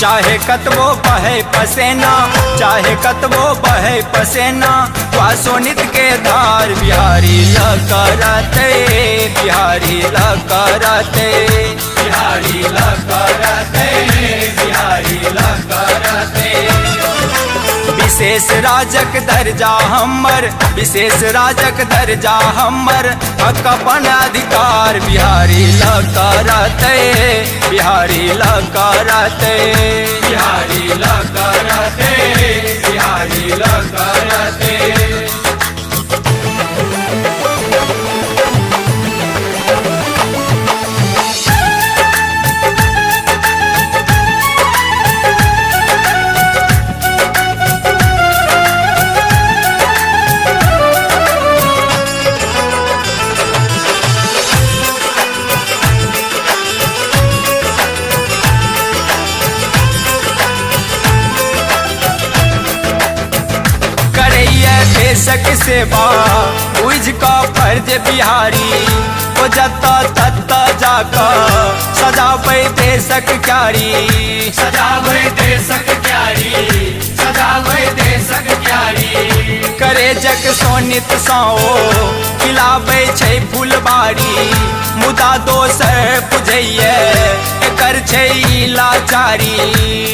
चाहे कतबो बहे पसेना, चाहे कतबो बहे पसेना, श्वासो नित के धार बिहारी लकरते, बिहारी लकरते, बिहारी लकरते, बिहारी लकरते। विशेष राजक दर्जा हमर, विशेष राजक दर्जा हमर, हक अपन अधिकार बिहारी लकरते, बिहारी लकरते, बिहारी लकरते, बिहारी लकरते। देशक सेवा बुझ का फर्ज बिहारी, ओ जता तत्ता जाका सजावे देशक क्यारी, सजावे देशक क्यारी, सजावे देशक क्यारी। करे जग सोनित साओ खिलावे छै फुलबारी, मुदा दोसर बुझैये एकर छै लाचारी,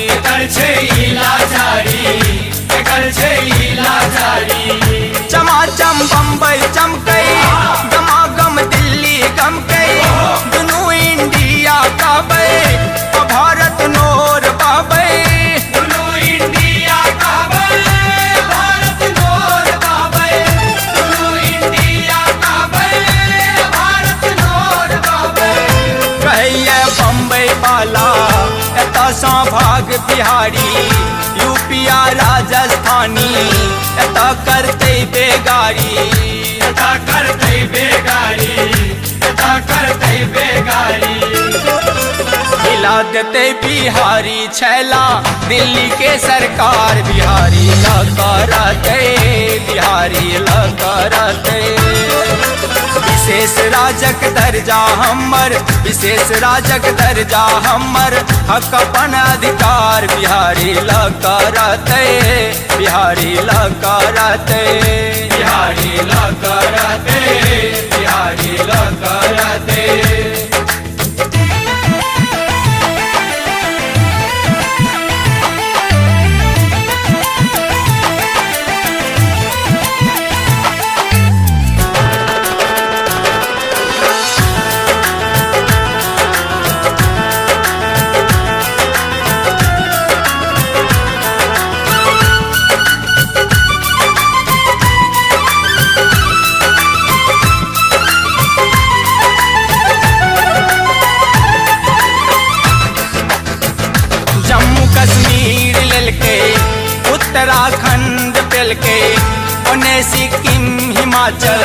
एकर छै लाचारी, एकर छै लाचारी। चमाचम बम्बई चमकई, गमागम दिल्ली गमकई, दुनू इंडिया कहबै भारत नोर बहबै, दुनू इंडिया कहबै भारत नोर बहबै, दुनू इंडिया कहबै भारत नोर बहबै। कहैये बम्बई वाला एतऽ सँ भाग बिहारी, यूपिया राजस्थानी एतऽ करते बेगारी, एतऽ करते बेगारी, एतऽ करते बेगारी। हिला देते बिहारी छैला दिल्ली के सरकार बिहारी लकरते, बिहारी लकरते। विशेष राजक दर्जा हमर, विशेष राजक दर्जा हमर, हक अपन अधिकार बिहारी लकरते, बिहारी लकरते, बिहारी लकरते, बिहारी लकरते। कश्मीर लेलके, उत्तराखंड पेलके, ओने सिक्किम हिमाचल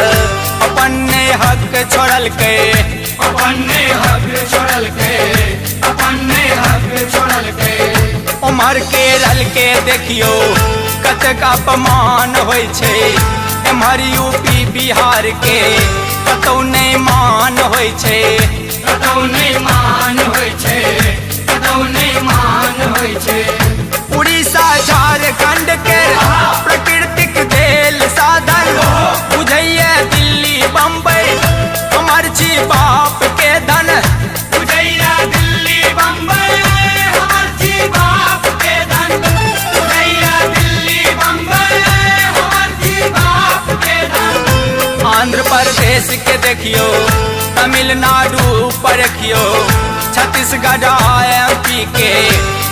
अपने हक छोड़लके, अपने हक छोड़लके, अपने हक छोड़लके। उमर केरल के देखियो कतक अपमान होय छै, एम्हर यूपी बिहार के कतौ नहीं मान होय छै, कतौ नहीं मान होय छै, कतौ नहीं मान होय छै। उड़ीसा झारखंड के प्राकृतिक देल साधन बुझैये दिल्ली बम्बई हमर छी बाप के धन, बुझैये दिल्ली बम्बई हमर छी बाप के धन, बुझैये दिल्ली बम्बई हमर छी बाप के धन। आंध्र प्रदेश के देखियो, तमिलनाडु पर रखियो, छत्तीसगढ़ MP के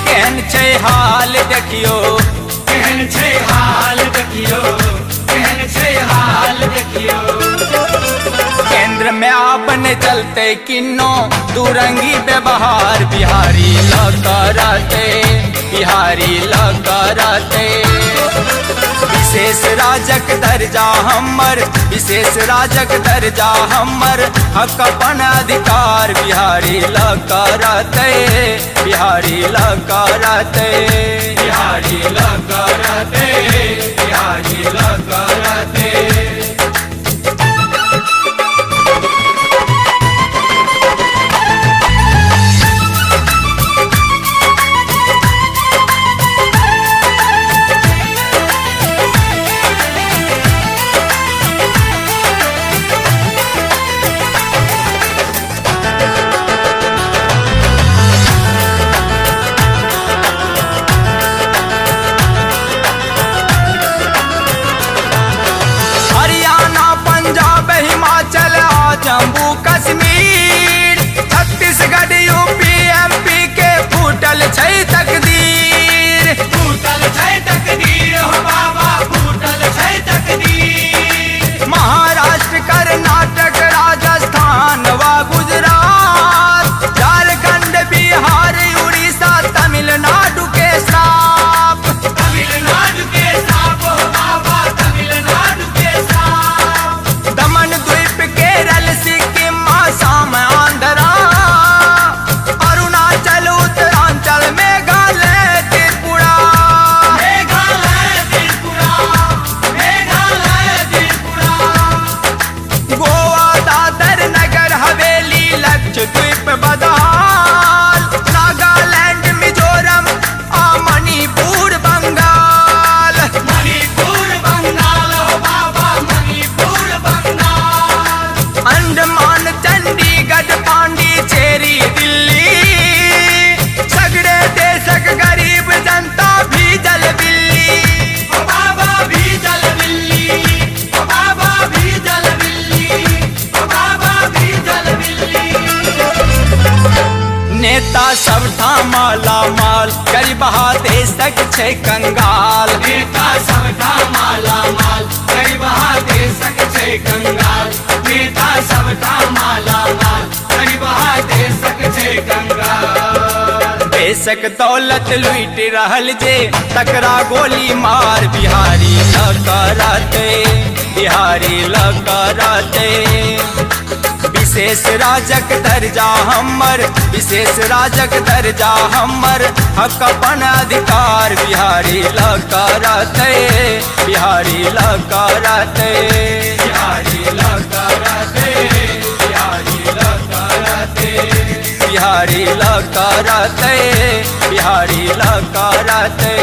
केहन छै हाल देखियो, केहन छै हाल देखियो, केहन छै हाल देखियो। केंद्र में आपने चलते किन्नो दुरंगी व्यवहार बिहारी लकरते, बिहारी लकरते। विशेष राजक दर्जा हमर, विशेष राजक दर्जा हमर, हक अपन अधिकार बिहारी लकरते, बिहारी लकरते, बिहारी लकरते, बिहारी लकरते। नेता सब माला माल गरीब देशक छै कंगाल नेता सब माला माल गरीब देशक छै कंगाल नेता सब माला माल गरीब देशक छै कंगाल देशक दौलत लूट रहल जे तकरा गोली मार बिहारी लकराते बिहारी लकराते विशेष राजक दर्जा हमर विशेष राजक दर्जा हमर हक अपन अधिकार बिहारी लकराते बिहारी लकराते बिहारी लकराते बिहारी लकराते बिहारी लकराते बिहारी लकराते